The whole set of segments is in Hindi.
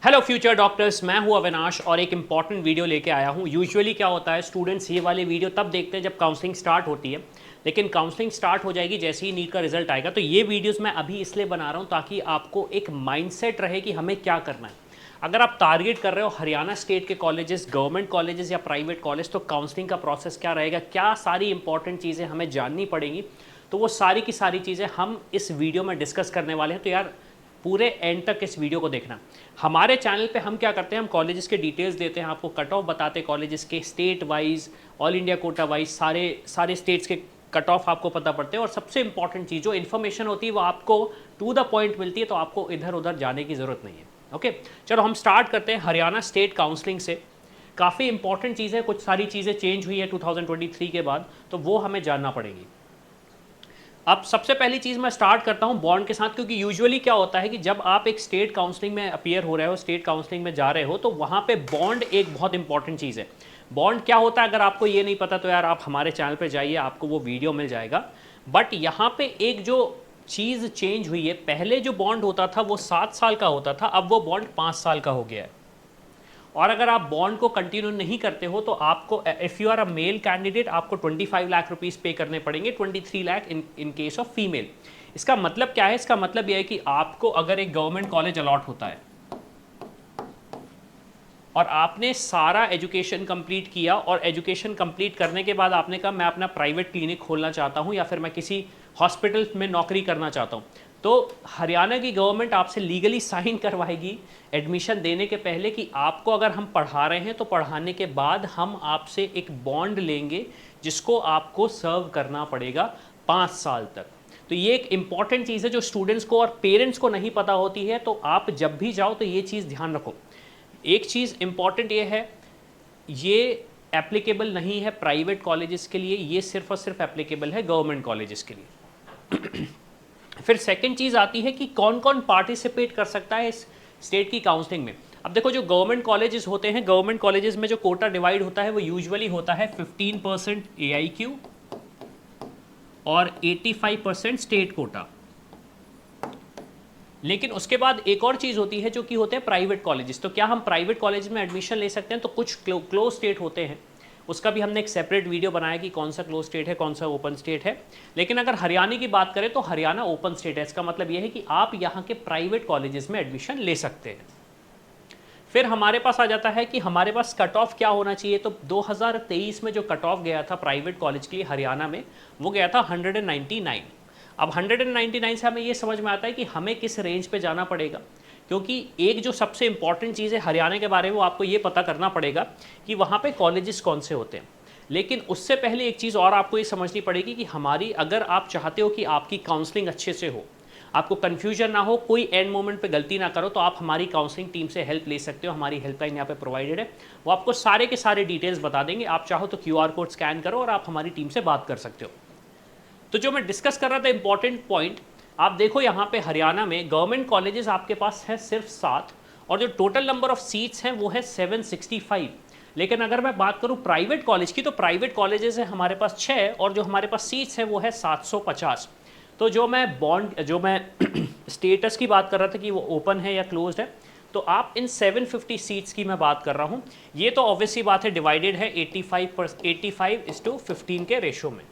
हेलो फ्यूचर डॉक्टर्स, मैं हूं अविनाश और एक इम्पॉर्टेंट वीडियो लेके आया हूं। यूजुअली क्या होता है, स्टूडेंट्स ये वाले वीडियो तब देखते हैं जब काउंसलिंग स्टार्ट होती है, लेकिन काउंसलिंग स्टार्ट हो जाएगी जैसे ही नीट का रिजल्ट आएगा। तो ये वीडियोस मैं अभी इसलिए बना रहा हूं ताकि आपको एक माइंडसेट रहे कि हमें क्या करना है। अगर आप टारगेट कर रहे हो हरियाणा स्टेट के कॉलेजेस, गवर्नमेंट कॉलेजेस या प्राइवेट कॉलेज, तो काउंसलिंग का प्रोसेस क्या रहेगा, क्या सारी इंपॉर्टेंट चीज़ें हमें जाननी पड़ेंगी, तो वो सारी की सारी चीज़ें हम इस वीडियो में डिस्कस करने वाले हैं। तो यार पूरे एंड तक इस वीडियो को देखना। हमारे चैनल पे हम क्या करते हैं, हम कॉलेजेस के डिटेल्स देते हैं, आपको कट ऑफ बताते हैं कॉलेजेस के, state wise, all India quota wise, सारे स्टेट्स के कट ऑफ आपको पता पड़ते हैं। और सबसे इंपॉर्टेंट चीज़ जो इन्फॉर्मेशन होती है वो आपको टू द पॉइंट मिलती है, तो आपको इधर उधर जाने की ज़रूरत नहीं है। ओके, चलो हम स्टार्ट करते हैं हरियाणा स्टेट काउंसलिंग से। काफ़ी इंपॉर्टेंट चीज़ है, कुछ सारी चीज़ें चेंज हुई है 2023 के बाद, तो वो हमें जानना पड़ेगी। अब सबसे पहली चीज़ मैं स्टार्ट करता हूं बॉन्ड के साथ, क्योंकि यूजुअली क्या होता है कि जब आप एक स्टेट काउंसलिंग में अपीयर हो रहे हो, स्टेट काउंसलिंग में जा रहे हो, तो वहां पे बॉन्ड एक बहुत इंपॉर्टेंट चीज़ है। बॉन्ड क्या होता है, अगर आपको ये नहीं पता तो यार आप हमारे चैनल पे जाइए, आपको वो वीडियो मिल जाएगा। बट यहाँ पे एक जो चीज़ चेंज हुई है, पहले जो बॉन्ड होता था वो 7 साल का होता था, अब वो बॉन्ड 5 साल का हो गया है। और अगर आप बॉन्ड को कंटिन्यू नहीं करते हो तो आपको, if you are a male candidate, आपको 25 लाख रुपीस पे करने पड़ेंगे, 23 lakh in case of female. इसका मतलब क्या है, इसका मतलब यह है कि आपको अगर एक गवर्नमेंट कॉलेज अलॉट होता है और आपने सारा एजुकेशन कंप्लीट किया, और एजुकेशन कंप्लीट करने के बाद आपने कहा मैं अपना प्राइवेट क्लिनिक खोलना चाहता हूं या फिर मैं किसी हॉस्पिटल में नौकरी करना चाहता हूं, तो हरियाणा की गवर्नमेंट आपसे लीगली साइन करवाएगी एडमिशन देने के पहले कि आपको अगर हम पढ़ा रहे हैं तो पढ़ाने के बाद हम आपसे एक बॉन्ड लेंगे जिसको आपको सर्व करना पड़ेगा 5 साल तक। तो ये एक इंपॉर्टेंट चीज़ है जो स्टूडेंट्स को और पेरेंट्स को नहीं पता होती है, तो आप जब भी जाओ तो ये चीज़ ध्यान रखो। एक चीज़ इंपॉर्टेंट ये है, ये एप्लीकेबल नहीं है प्राइवेट कॉलेजेस के लिए, ये सिर्फ और सिर्फ एप्लीकेबल है गवर्नमेंट कॉलेजेस के लिए। फिर सेकंड चीज़ आती है कि कौन कौन पार्टिसिपेट कर सकता है इस स्टेट की काउंसलिंग में। अब देखो, जो गवर्नमेंट कॉलेजेस होते हैं, गवर्नमेंट कॉलेजेस में जो कोटा डिवाइड होता है वो यूजुअली होता है 15% AIQ और 85% स्टेट कोटा। लेकिन उसके बाद एक और चीज़ होती है जो कि होते हैं प्राइवेट कॉलेजेस। तो क्या हम प्राइवेट कॉलेज में एडमिशन ले सकते हैं? तो कुछ क्लोज स्टेट होते हैं, उसका भी हमने एक सेपरेट वीडियो बनाया कि कौन सा क्लोज स्टेट है, कौन सा ओपन स्टेट है। लेकिन अगर हरियाणा की बात करें तो हरियाणा ओपन स्टेट है। इसका मतलब यह है कि आप यहाँ के प्राइवेट कॉलेजेस में एडमिशन ले सकते हैं। फिर हमारे पास आ जाता है कि हमारे पास कट ऑफ क्या होना चाहिए। तो 2023 में जो कट ऑफ गया था प्राइवेट कॉलेज के लिए हरियाणा में, वो गया था 199। अब 199 से हमें ये समझ में आता है कि हमें किस रेंज पे जाना पड़ेगा, क्योंकि एक जो सबसे इंपॉर्टेंट चीज़ है हरियाणा के बारे में, वो आपको ये पता करना पड़ेगा कि वहाँ पे कॉलेजेस कौन से होते हैं। लेकिन उससे पहले एक चीज़ और आपको ये समझनी पड़ेगी कि हमारी, अगर आप चाहते हो कि आपकी काउंसलिंग अच्छे से हो, आपको कन्फ्यूजन ना हो, कोई एंड मोमेंट पे गलती ना करो, तो आप हमारी काउंसलिंग टीम से हेल्प ले सकते हो। हमारी हेल्पलाइन यहाँ पे प्रोवाइडेड है, वो आपको सारे के सारे डिटेल्स बता देंगे। आप चाहो तो QR कोड स्कैन करो और आप हमारी टीम से बात कर सकते हो। तो जो मैं डिस्कस कर रहा था इंपॉर्टेंट पॉइंट, आप देखो यहाँ पे हरियाणा में गवर्नमेंट कॉलेजेस आपके पास है सिर्फ 7, और जो टोटल नंबर ऑफ सीट्स हैं वो है 765। लेकिन अगर मैं बात करूँ प्राइवेट कॉलेज की, तो प्राइवेट कॉलेजेस है हमारे पास 6, और जो हमारे पास सीट्स हैं वो है 750। तो जो मैं स्टेटस की बात कर रहा था कि वो ओपन है या क्लोज्ड है, तो आप इन 750 सीट्स की मैं बात कर रहा हूँ। ये तो ऑब्वियसली बात है, डिवाइडेड है 85:15 के रेशो में।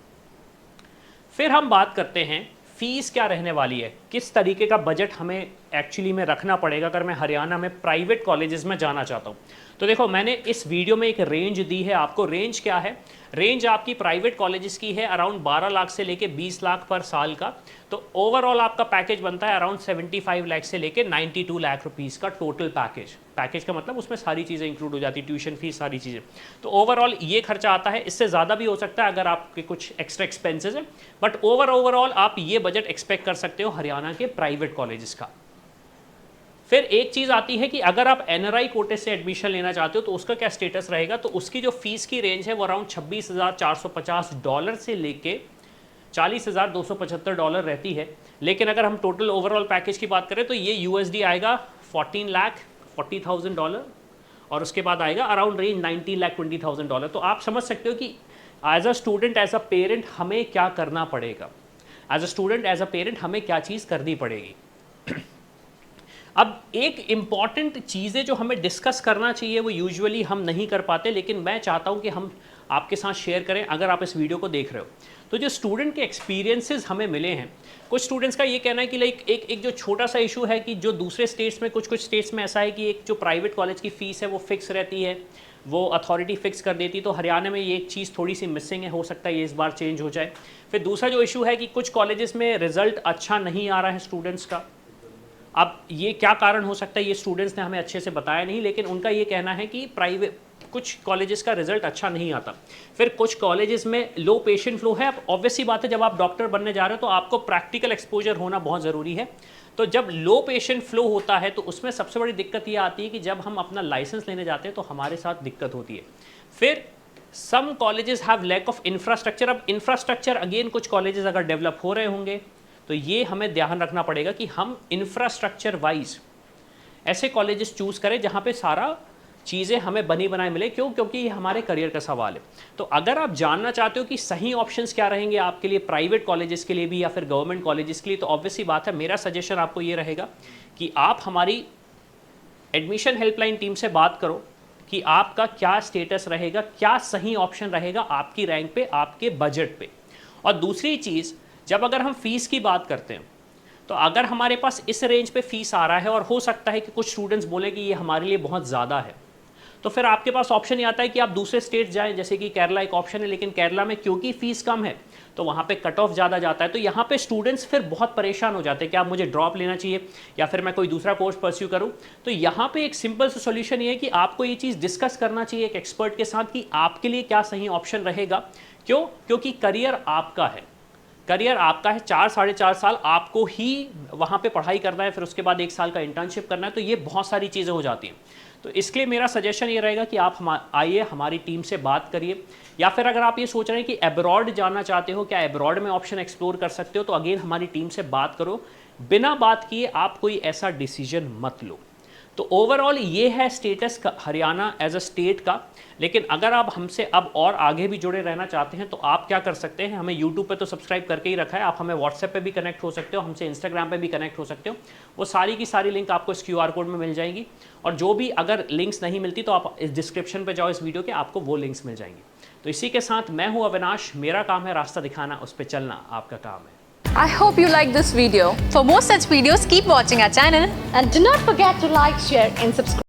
फिर हम बात करते हैं फीस क्या रहने वाली है, किस तरीके का बजट हमें एक्चुअली में रखना पड़ेगा अगर मैं हरियाणा में प्राइवेट कॉलेजेस में जाना चाहता हूँ। तो देखो, मैंने इस वीडियो में एक रेंज दी है आपको। रेंज क्या है? रेंज आपकी प्राइवेट कॉलेजेस की है अराउंड 12 लाख से लेके 20 लाख पर साल का। तो ओवरऑल आपका पैकेज बनता है अराउंड 75 लाख से लेके 92 लाख रुपीज़ का टोटल पैकेज। पैकेज का मतलब उसमें सारी चीज़ें इंक्लूड हो जाती, ट्यूशन फीस, सारी चीज़ें। तो ओवरऑल ये खर्चा आता है। इससे ज़्यादा भी हो सकता है अगर आपके कुछ एक्स्ट्रा एक्सपेंसेस हैं, बट ओवरऑल आप ये बजट एक्सपेक्ट कर सकते हो हरियाणा के प्राइवेट कॉलेजेस का। फिर एक चीज़ आती है कि अगर आप NRI कोटे से एडमिशन लेना चाहते हो तो उसका क्या स्टेटस रहेगा। तो उसकी जो फीस की रेंज है वो अराउंड $26,450 से लेके $40,275 रहती है। लेकिन अगर हम टोटल ओवरऑल पैकेज की बात करें तो ये USD आएगा 14,40,000 और उसके बाद आएगा अराउंड रेंज 19,20,000। तो आप समझ सकते हो कि as a student, as a parent हमें क्या करना पड़ेगा, as a student, as a parent हमें क्या चीज़ करनी पड़ेगी। अब एक इम्पॉर्टेंट चीज़ें जो हमें डिस्कस करना चाहिए वो यूजुअली हम नहीं कर पाते, लेकिन मैं चाहता हूँ कि हम आपके साथ शेयर करें अगर आप इस वीडियो को देख रहे हो। तो जो स्टूडेंट के एक्सपीरियंसेस हमें मिले हैं, कुछ स्टूडेंट्स का ये कहना है कि लाइक एक जो छोटा सा इशू है कि जो दूसरे स्टेट्स में कुछ स्टेट्स में ऐसा है कि एक जो प्राइवेट कॉलेज की फ़ीस है वो फिक्स रहती है, वो अथॉरिटी फिक्स कर देती, तो हरियाणा में ये एक चीज़ थोड़ी सी मिसिंग है, हो सकता है ये इस बार चेंज हो जाए। फिर दूसरा जो इशू है कि कुछ कॉलेजेस में रिजल्ट अच्छा नहीं आ रहा है स्टूडेंट्स का। अब ये क्या कारण हो सकता है ये स्टूडेंट्स ने हमें अच्छे से बताया नहीं, लेकिन उनका ये कहना है कि प्राइवेट कुछ कॉलेजेस का रिजल्ट अच्छा नहीं आता। फिर कुछ कॉलेजेस में लो पेशेंट फ्लो है। अब ऑब्वियसली बात है, जब आप डॉक्टर बनने जा रहे हो तो आपको प्रैक्टिकल एक्सपोजर होना बहुत ज़रूरी है। तो जब लो पेशेंट फ्लो होता है तो उसमें सबसे बड़ी दिक्कत ये आती है कि जब हम अपना लाइसेंस लेने जाते हैं तो हमारे साथ दिक्कत होती है। फिर some colleges have lack of infrastructure. अब इंफ्रास्ट्रक्चर अगेन कुछ कॉलेजेस अगर डेवलप हो रहे होंगे तो ये हमें ध्यान रखना पड़ेगा कि हम इंफ्रास्ट्रक्चर वाइज ऐसे कॉलेजेस चूज़ करें जहाँ पे सारा चीज़ें हमें बनी बनाई मिले। क्यों? क्योंकि ये हमारे करियर का सवाल है। तो अगर आप जानना चाहते हो कि सही ऑप्शंस क्या रहेंगे आपके लिए, प्राइवेट कॉलेजेस के लिए भी या फिर गवर्नमेंट कॉलेजेस के लिए, तो ऑब्वियसली बात है मेरा सजेशन आपको ये रहेगा कि आप हमारी एडमिशन हेल्पलाइन टीम से बात करो कि आपका क्या स्टेटस रहेगा, क्या सही ऑप्शन रहेगा आपकी रैंक पे, आपके बजट पे। और दूसरी चीज़, जब अगर हम फीस की बात करते हैं तो अगर हमारे पास इस रेंज पे फीस आ रहा है और हो सकता है कि कुछ स्टूडेंट्स बोले कि ये हमारे लिए बहुत ज़्यादा है, तो फिर आपके पास ऑप्शन ये आता है कि आप दूसरे स्टेट जाएं, जैसे कि केरला एक ऑप्शन है, लेकिन केरला में क्योंकि फीस कम है तो वहाँ पे कट ऑफ ज़्यादा जाता है। तो यहाँ पे स्टूडेंट्स फिर बहुत परेशान हो जाते हैं कि आप मुझे ड्रॉप लेना चाहिए या फिर मैं कोई दूसरा कोर्स परस्यू करूँ। तो यहाँ पे एक सिंपल सा सोल्यूशन ये है कि आपको ये चीज़ डिस्कस करना चाहिए एक एक्सपर्ट के साथ कि आपके लिए क्या सही ऑप्शन रहेगा। क्यों? क्योंकि करियर आपका है, करियर आपका है। 4-4.5 साल आपको ही वहाँ पे पढ़ाई करना है, फिर उसके बाद 1 साल का इंटर्नशिप करना है, तो ये बहुत सारी चीज़ें हो जाती हैं। तो इसके लिए मेरा सजेशन ये रहेगा कि आप आइए हमारी टीम से बात करिए, या फिर अगर आप ये सोच रहे हैं कि अब्रॉड जाना चाहते हो, क्या अब्रॉड में ऑप्शन एक्सप्लोर कर सकते हो, तो अगेन हमारी टीम से बात करो। बिना बात किए आप कोई ऐसा डिसीजन मत लो। तो ओवरऑल ये है स्टेटस का हरियाणा एज अ स्टेट का। लेकिन अगर आप हमसे अब और आगे भी जुड़े रहना चाहते हैं तो आप क्या कर सकते हैं, हमें यूट्यूब पे तो सब्सक्राइब करके ही रखा है, आप हमें व्हाट्सएप पे भी कनेक्ट हो सकते हो, हमसे इंस्टाग्राम पे भी कनेक्ट हो सकते हो। वो सारी की सारी लिंक आपको इस QR कोड में मिल जाएंगी। और जो भी अगर लिंक्स नहीं मिलती तो आप इस डिस्क्रिप्शन पर जाओ इस वीडियो के, आपको वो लिंक्स मिल जाएंगी। तो इसी के साथ मैं हूँ अविनाश, मेरा काम है रास्ता दिखाना, उस पर चलना आपका काम है। I hope you like this video. For more such videos, keep watching our channel. And do not forget to like, share and subscribe.